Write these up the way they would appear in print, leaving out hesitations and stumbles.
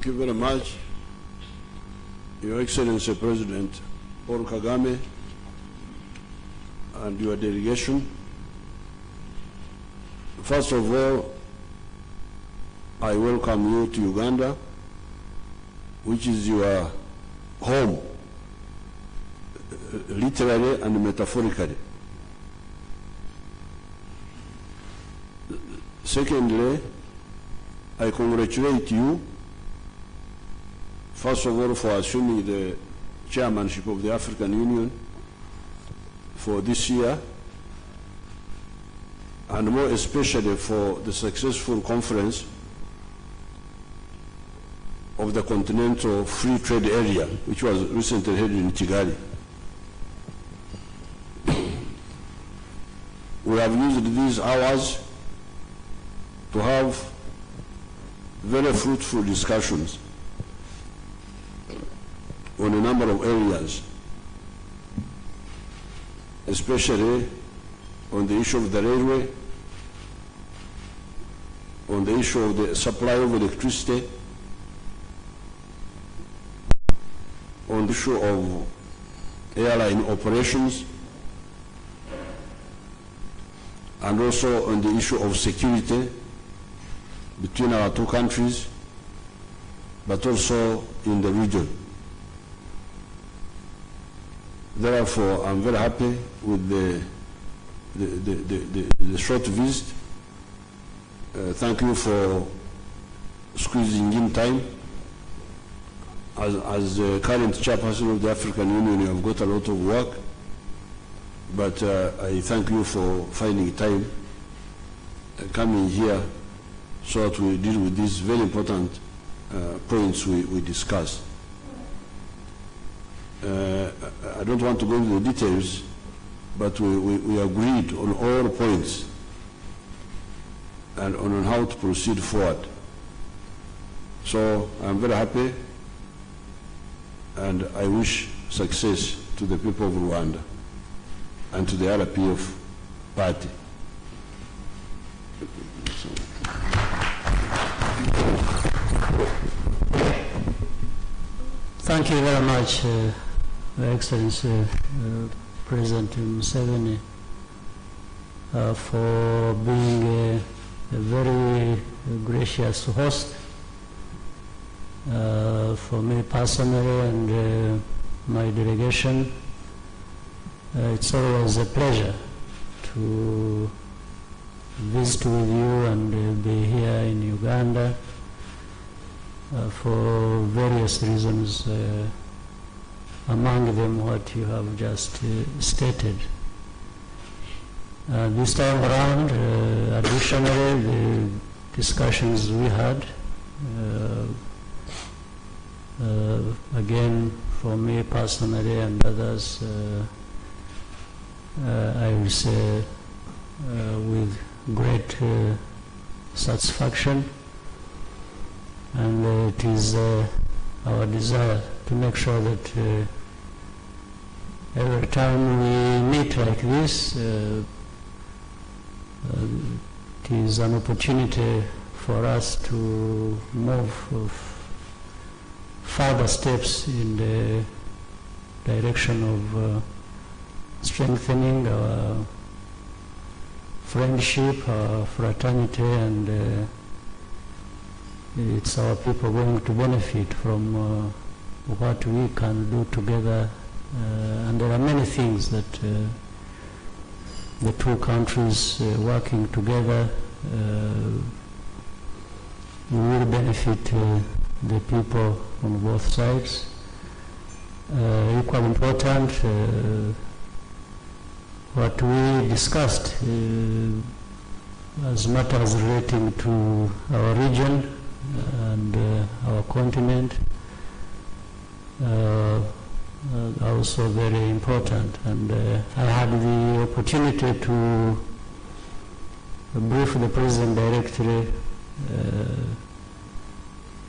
Thank you very much, Your Excellency President Paul Kagame and your delegation. First of all, I welcome you to Uganda, which is your home, literally and metaphorically. Secondly, I congratulate you, first of all, for assuming the chairmanship of the African Union for this year, and more especially for the successful conference of the Continental Free Trade Area, which was recently held in Kigali. We have used these hours to have very fruitful discussions on a number of areas, especially on the issue of the railway, on the issue of the supply of electricity, on the issue of airline operations, and also on the issue of security between our two countries, but also in the region. Therefore, I'm very happy with the short visit. Thank you for squeezing in time. As the current chairperson of the African Union, you have got a lot of work, but I thank you for finding time coming here so that we deal with these very important points we discussed. I don't want to go into the details, but we agreed on all points and on how to proceed forward. So I'm very happy, and I wish success to the people of Rwanda and to the RPF party. Thank you very much, Your Excellency President Museveni, for being a very gracious host for me personally and my delegation. It's always a pleasure to visit with you and be here in Uganda for various reasons, among them what you have just stated. This time around, additionally, the discussions we had, again, for me personally and others, I will say with great satisfaction, and it is our desire to make sure that every time we meet like this, it is an opportunity for us to move further steps in the direction of strengthening our friendship, our fraternity, and it's our people going to benefit from what we can do together. And there are many things that the two countries working together will benefit the people on both sides. Equally important, what we discussed as matters relating to our region and our continent also very important. And I had the opportunity to brief the President directly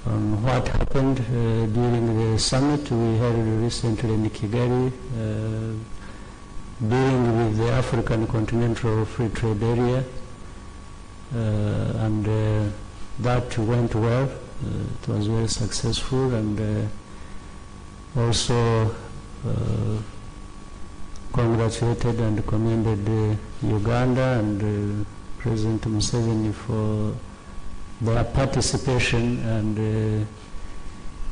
on what happened during the summit we held recently in Kigali, dealing with the African Continental Free Trade Area, and that went well. it was very successful, and also congratulated and commended Uganda and President Museveni for their participation and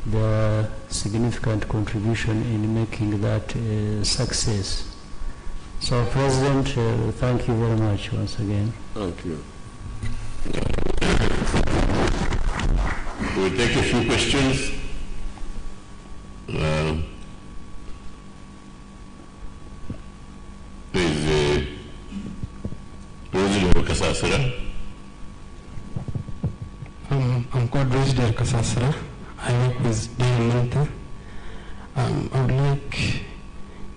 their significant contribution in making that a success. So, President, thank you very much once again. Thank you. We'll take a few questions. Please, President Kasasira. I'm called Rosidel Kasasira. I work with Diamanta. I would like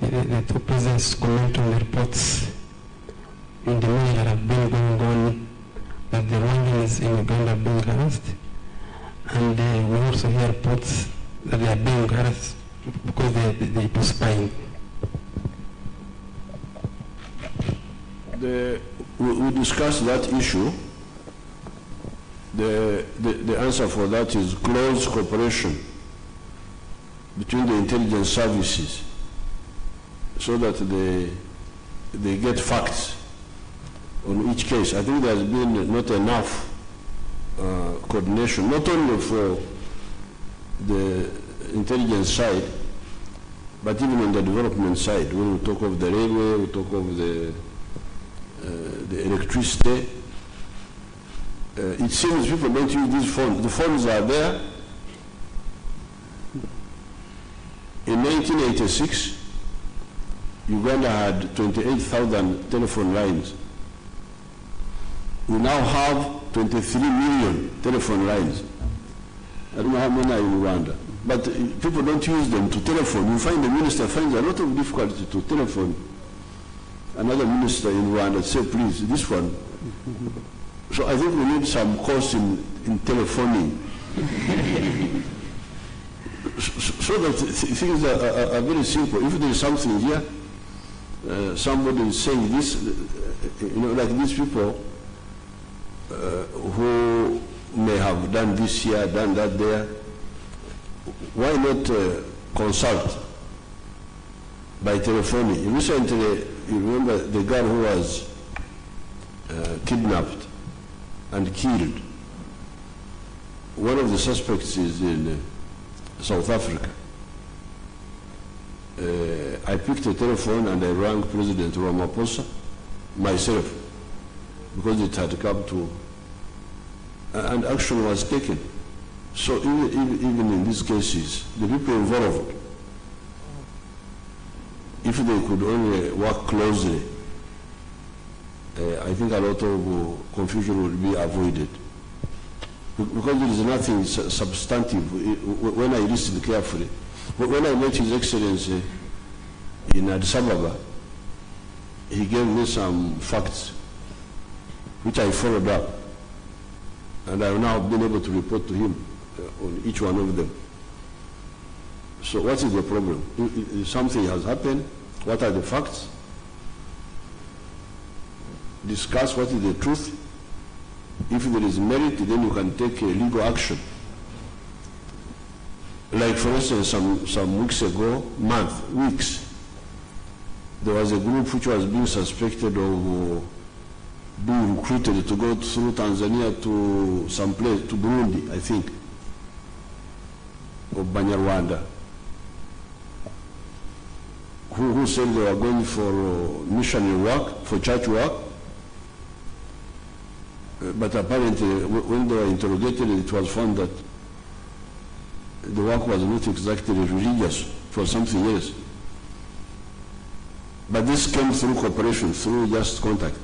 the two presidents to comment on the reports in the media that have been going on that the Rwandans in Uganda are being harassed. And we also hear reports that they are being harassed because they do spying. We discussed that issue. The answer for that is close cooperation between the intelligence services so that they get facts on each case. I think there has been not enough coordination, not only for the intelligence side, but even on the development side. When we talk of the railway, we talk of the electricity, it seems people don't use these phones. The phones are there. In 1986, Uganda had 28,000 telephone lines. We now have 23 million telephone lines. I don't know how many are in Rwanda. But people don't use them to telephone. You find the minister finds a lot of difficulty to telephone another minister in Rwanda, say, please, this one. So I think we need some course in telephoning. So that things are very simple. If there is something here, somebody is saying this, like these people who may have done this here, done that there, why not consult by telephoning? Recently, you remember the girl who was kidnapped and killed. One of the suspects is in South Africa. I picked a telephone and I rang President Ramaphosa myself because it had come to, and action was taken. So even in these cases, the people involved, if they could only work closely, I think a lot of confusion would be avoided. Because there is nothing substantive. When I listened carefully, when I met His Excellency in Addis Ababa, he gave me some facts which I followed up. And I have now been able to report to him on each one of them. So what is the problem? If something has happened, what are the facts? Discuss what is the truth. If there is merit, then you can take a legal action. Like for instance, some weeks ago, weeks, there was a group which was being suspected of being recruited to go through Tanzania to some place, to Burundi, I think, of Banyarwanda, who said they were going for missionary work, for church work. But apparently, when they were interrogated, it was found that the work was not exactly religious, it was something else. But this came through cooperation, through just contact.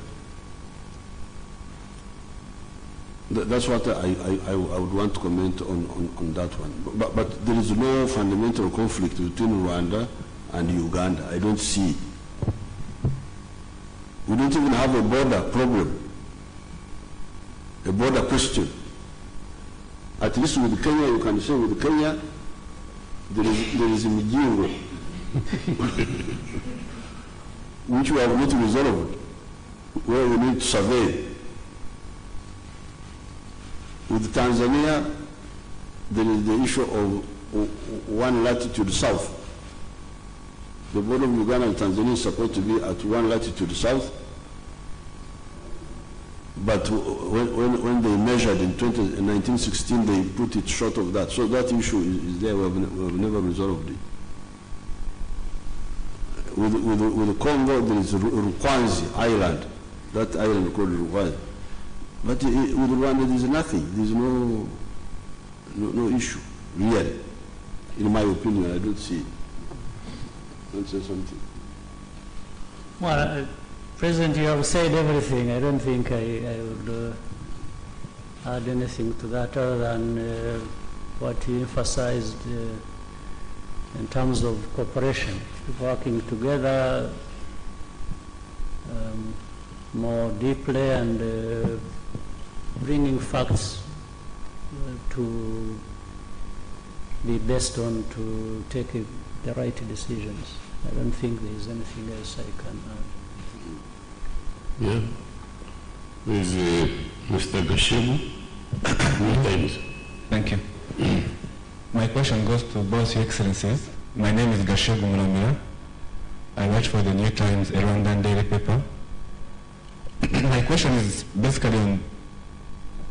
That's what I would want to comment on that one. But there is no fundamental conflict between Rwanda and Uganda. I don't see. We don't even have a border problem, a border question. At least with Kenya, you can say with Kenya, there is a Mijingo, which we have not resolved, where we need to survey. With Tanzania, there is the issue of 1 latitude south. The border of Uganda and Tanzania is supposed to be at 1 latitude south, but when they measured in 1916, they put it short of that. So that issue is there. We have never resolved it. With Congo, there is Rukwanzi Island, that island called Rukwanzi. But with Rwanda, there is nothing. There is no issue, really. In my opinion, I don't see it. Don't say something. Well, President, you have said everything. I don't think I would add anything to that other than what you emphasized in terms of cooperation, working together more deeply and bringing facts to be based on to take the right decisions. I don't think there is anything else I can add. Yeah. With Mr. Gashemu. Thank you. My question goes to both Your Excellencies. My name is Gashegu Muramira. I write for the New Times, a Rwandan daily paper. My question is basically on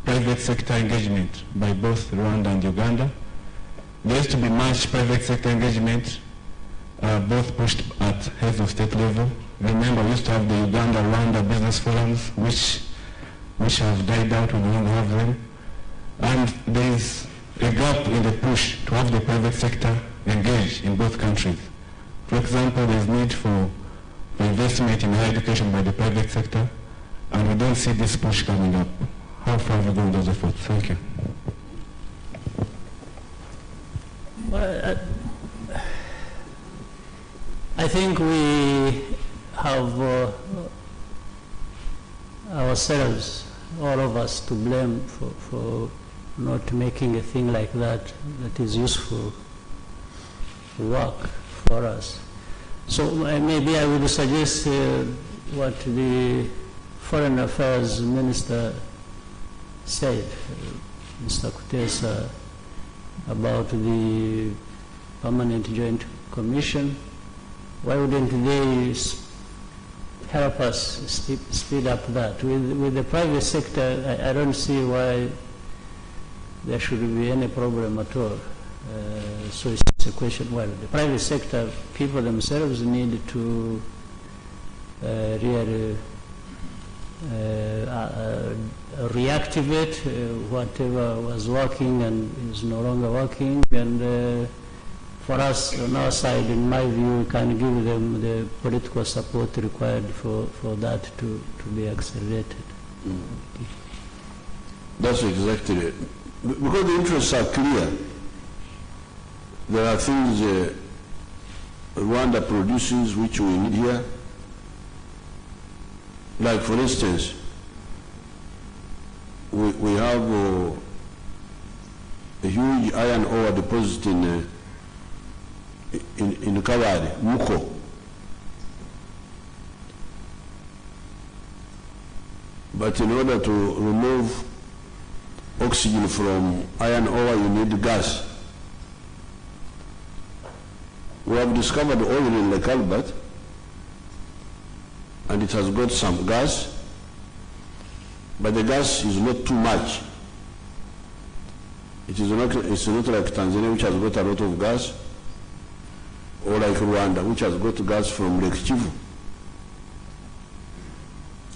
private sector engagement by both Rwanda and Uganda. There used to be much private sector engagement, both pushed at heads of state level. Remember, we used to have the Uganda-Rwanda business forums, which have died out. We no longer have them. And there is a gap in the push to have the private sector engage in both countries. For example, there is need for investment in higher education by the private sector, and we don't see this push coming up. How far have we gone in those efforts? Thank you. Well, I think we have ourselves, all of us, to blame for not making a thing like that is useful work for us. So maybe I would suggest what the Foreign Affairs Minister said, Mr. Kutesa, about the Permanent Joint Commission. Why wouldn't they help us speed up that? With the private sector, I don't see why there should be any problem at all. So it's a question, well, the private sector, people themselves need to really reactivate whatever was working and is no longer working, and for us on our side, in my view, we can give them the political support required for that to be accelerated. That's exactly it. Because the interests are clear. There are things Rwanda produces which we need here. Like, for instance, we have a huge iron ore deposit in Kabare, Muko. But in order to remove oxygen from iron ore, you need gas. We have discovered oil in Lake Albert, and it has got some gas, but the gas is not too much. It's not like Tanzania, which has got a lot of gas, or like Rwanda, which has got gas from Lake Kivu.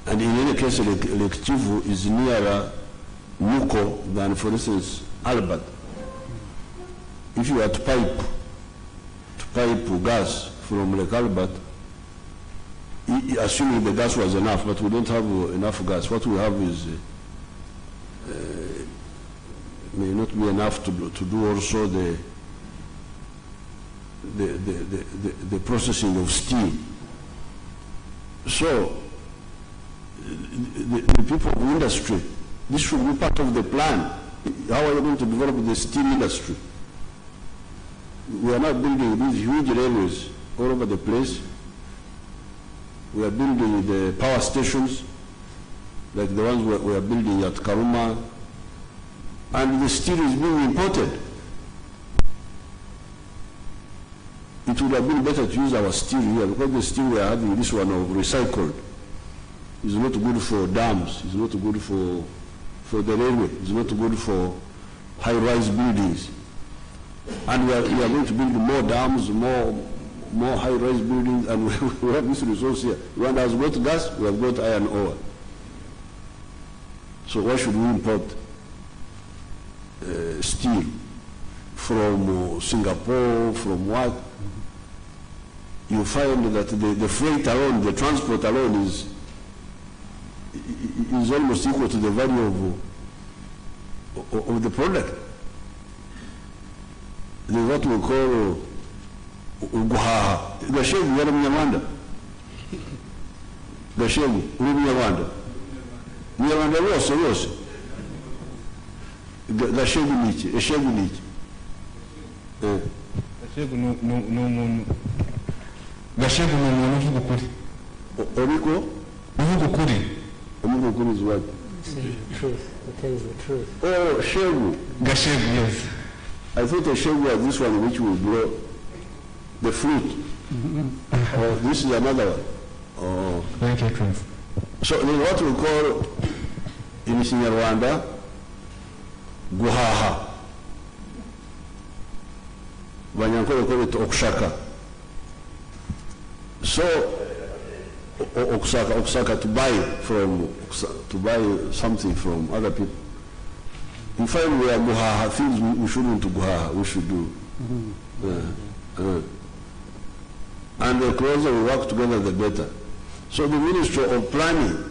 And in any case, Lake Kivu is nearer Muko than, for instance, Albert. If you had to pipe gas from Lake Albert, assuming the gas was enough, but we don't have enough gas. What we have is may not be enough to do also the processing of steam. So the people of industry, this should be part of the plan. How are you going to develop the steel industry? We are not building these huge railways all over the place. We are building the power stations, like the ones we are building at Karuma, and the steel is being imported. would have been better to use our steel here, because the steel we are having, this one of recycled, is not good for dams, is not good for the railway, is not good for high-rise buildings. And we are going to build more dams, more high-rise buildings, and we have this resource here. Rwanda has got gas, we have got iron ore. So why should we import steel from Singapore, from what? You find that the freight alone, the transport alone is almost equal to the value of the product. There's what we call guhaha. Gashegu yari Munyarwanda. Gashegu uri Munyarwanda. Munyarwanda bose. Gashegu niki? Eshegu niki? Gashegu ni umuntu. Gashegu ni umuntu uvuga ukuri. Oriko? Uvuga ukuri. Uvuga ukuri is what? The truth. It tells the truth. Oh, Shegu. Gashegu, yes. I thought a shegu was this one which will grow the fruit. Oh, this is another one. Oh. Thank you, Prince. So there's what we call in Kinyarwanda guhaha. Banyankole call it okushaka. So okusaka to buy something from other people. In fact, we are guhaha, things we shouldn't do guhaha, we should do. And the closer we work together, the better. So the Ministry of Planning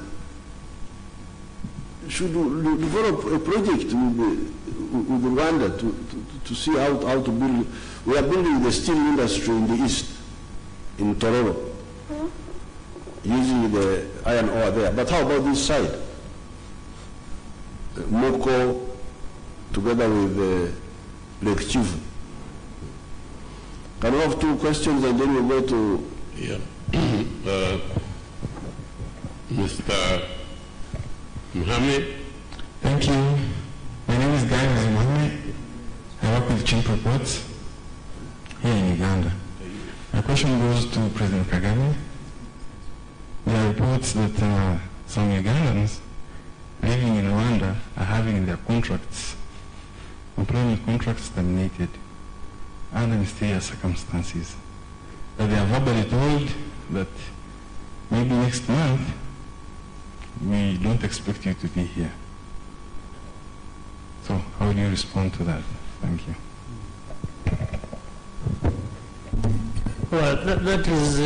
should develop a project with Rwanda to see how to build. We are building the steel industry in the east, in Tororo, using the iron ore there. But how about this side? Moko, together with Lake Chivu. Can we have two questions and then we'll go to... Yeah. Mr. Mohammed. Thank you. My name is Guy Mohammed. I work with Chimp Reports here in Uganda. My question goes to President Kagame. There are reports that some Ugandans living in Rwanda are having their employment contracts terminated under mysterious circumstances. That they are verbally told that maybe next month we don't expect you to be here. So how do you respond to that? Thank you. Well, that is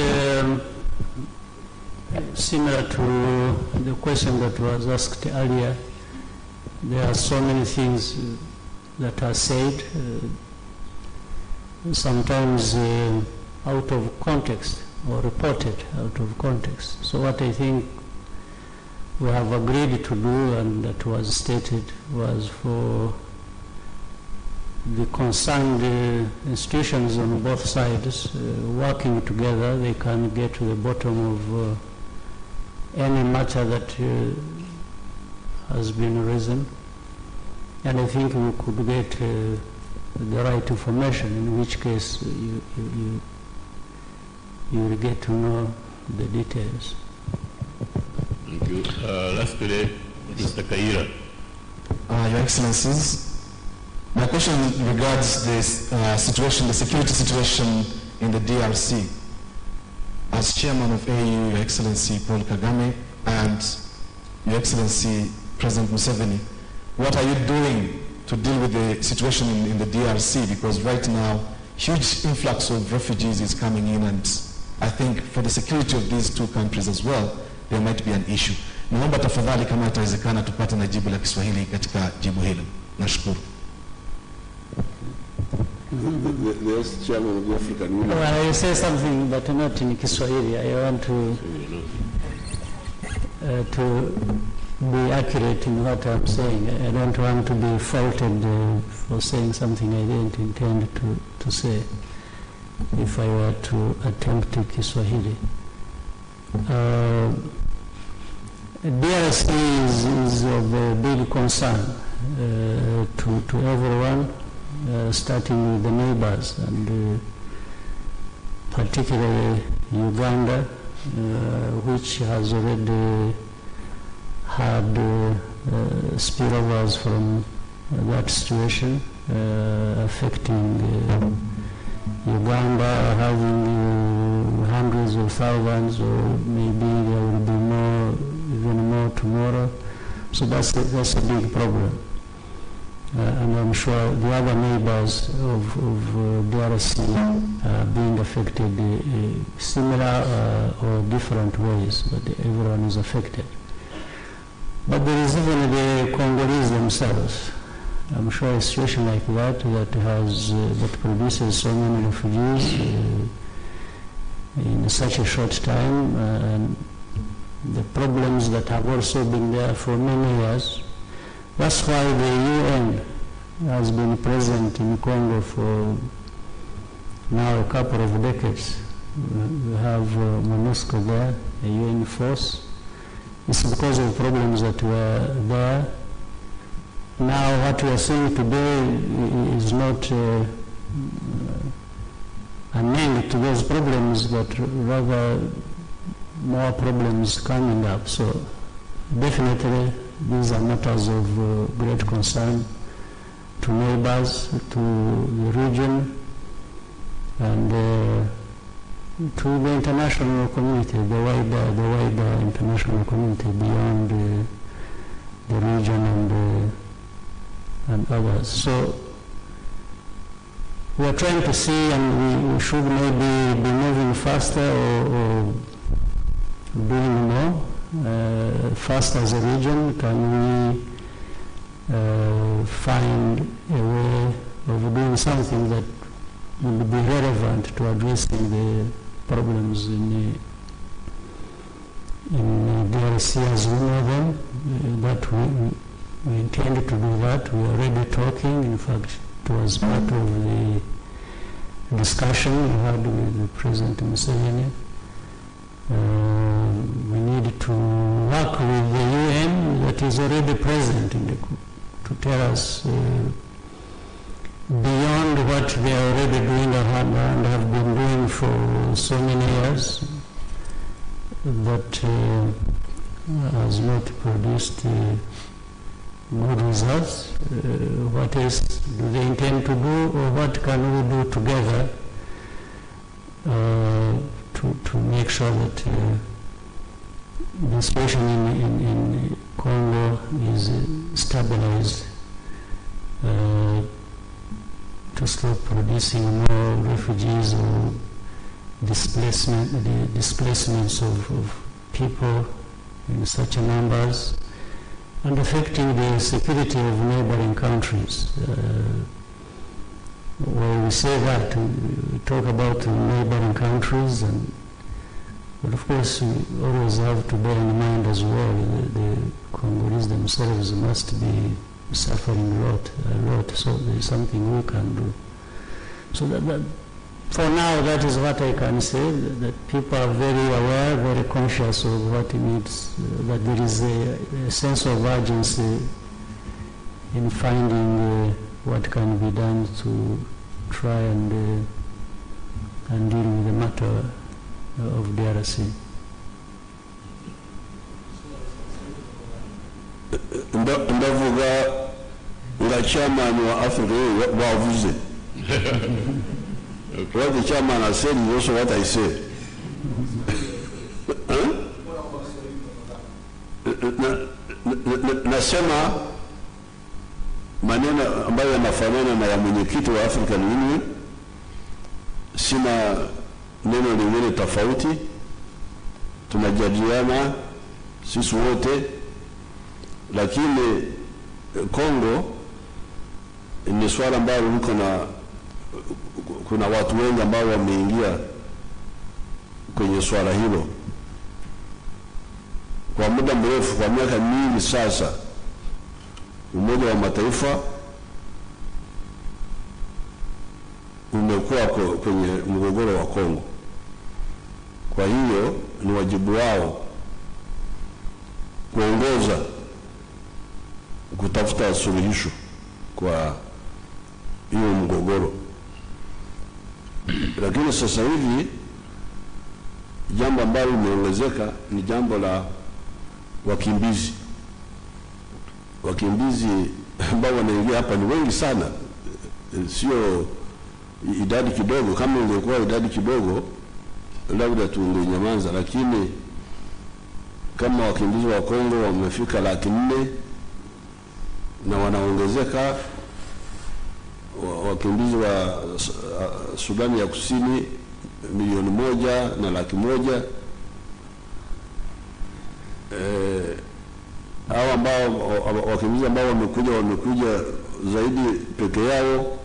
similar to the question that was asked earlier. There are so many things that are said, sometimes out of context or reported out of context. So what I think we have agreed to do, and that was stated, was for the concerned institutions on both sides working together, they can get to the bottom of any matter that has been raised. And I think we could get the right information, in which case you will get to know the details. Thank you. Lastly, Mr. Kaira. Your Excellencies, my question regards this situation, the security situation in the DRC. As Chairman of AU, Your Excellency Paul Kagame, and Your Excellency President Museveni, what are you doing to deal with the situation in the DRC? Because right now, huge influx of refugees is coming in, and I think for the security of these two countries as well, there might be an issue. Naomba tafadhali kama itawezekana tupate na jibu la Kiswahili katika jibu hilo. Nashukuru. The chairman of the African Union. Well, I will say something, but not in Kiswahili. I want to be accurate in what I'm saying. I don't want to be faulted for saying something I didn't intend to say if I were to attempt Kiswahili. DRC is of big concern to everyone, starting with the neighbors. And particularly Uganda, which has already had spillovers from that situation affecting Uganda, having hundreds of thousands, or maybe there will be more, even more tomorrow. So that's a big problem. And I'm sure the other neighbors of DRC are being affected similar or different ways, but everyone is affected. But there is even the Congolese themselves. I'm sure a situation like that that produces so many refugees in such a short time, and the problems that have also been there for many years. That's why the UN has been present in Congo for now a couple of decades. We have MONUSCO there, a UN force. It's because of problems that were there. Now what we are seeing today is not an end to those problems, but rather more problems coming up. So definitely these are matters of great concern to neighbors, to the region, and to the international community, the wider international community beyond the region and others. So we are trying to see, and we should maybe be moving faster or doing more. First, as a region, can we find a way of doing something that will be relevant to addressing the problems in DRC as we know them? That we intend to do that. We are already talking. In fact, it was part of the discussion we had with President Museveni. We need to work with the UN that is already present to tell us beyond what they are already doing and have been doing for so many years, that has not produced good results. What else do they intend to do, or what can we do together to make sure that the situation in Congo is stabilized, to stop producing more refugees or displacements of people in such numbers, and affecting the security of neighboring countries. When we say that, we talk about neighboring countries, but of course we always have to bear in mind as well the Congolese themselves must be suffering a lot, so there is something we can do. So that for now, that is what I can say, that people are very aware, very conscious of what it needs, that there is a sense of urgency in finding what can be done to try and deal with the matter of DRC. Ndavuga nga chairman wa Africa wavuze. What the chairman has said is also what I said. Nasema maneno ambayo yanafanana na ya mwenyekiti wa African Union. Sina neno lingine tofauti. Tunajadiliana sisi wote, lakini Kongo ni swala ambalo kuna watu wengi ambao wameingia kwenye swala hilo kwa muda mrefu, kwa miaka mingi sasa. Umoja wa Mataifa umekuwa kwenye mgogoro wa Kongo. Kwa hiyo ni wajibu wao kuongoza, kutafuta suluhisho kwa hiyo mgogoro. Lakini sasa hivi jambo ambalo limeongezeka ni jambo la wakimbizi. Wakimbizi ambao wanaingia hapa ni wengi sana, sio idadi kidogo. Kama ingekuwa idadi kidogo labda tungenyamaza, lakini kama wakimbizi wa Kongo wamefika 400,000 na wanaongezeka, wakimbizi wa Sudani ya Kusini 1,100,000, hao ambao wakimbizi ambao wamekuja zaidi peke yao,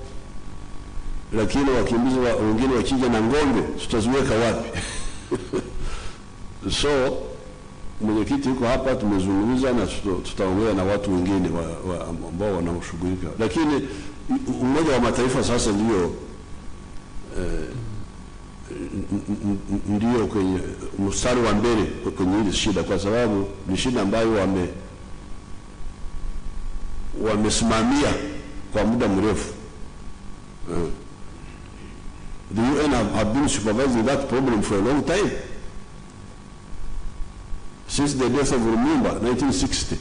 lakini wakimbizi wengine wakija na ng'ombe tutaziweka wapi? So mwenyekiti yuko hapa, tumezungumza na tutaongea na watu wengine ambao wanashughulika, lakini Umoja wa Mataifa sasa ndio kwenye mstari wa mbele kwenye hili shida, kwa sababu ni shida ambayo wamesimamia kwa muda mrefu. The UN have been supervising that problem for a long time. Since the death of Lumumba, 1960,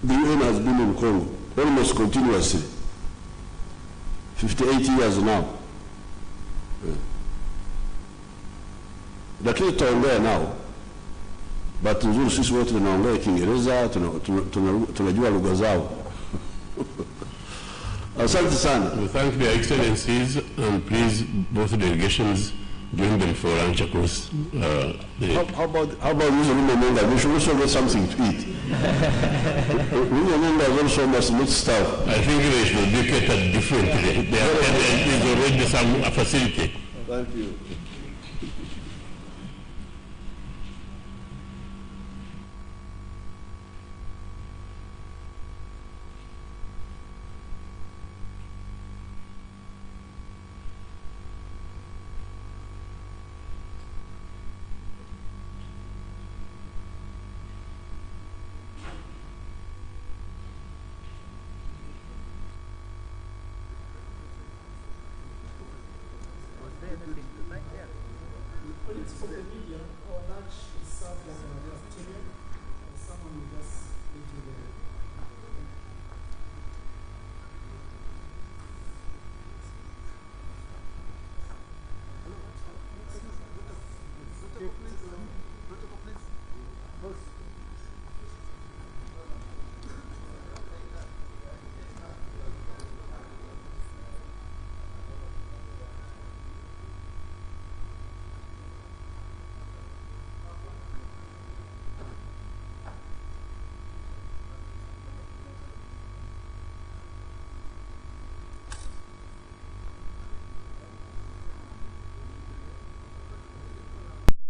the UN has been in Congo almost continuously. 58 years now. Lakini tutaongea nao. Bahati nzuri sisi wote tunaongea Kiingereza, tunajua lugha zao. Asante sana. We thank the excellencies, and please both delegations join them for lunch across. How about Lume Monga? We should also get something to eat. Lume Monga is also must meet staff. I think they should be catered differently. There is already some facility. Thank you. It's for the media or lunch is served as a cafeteria, or someone will just meet you there.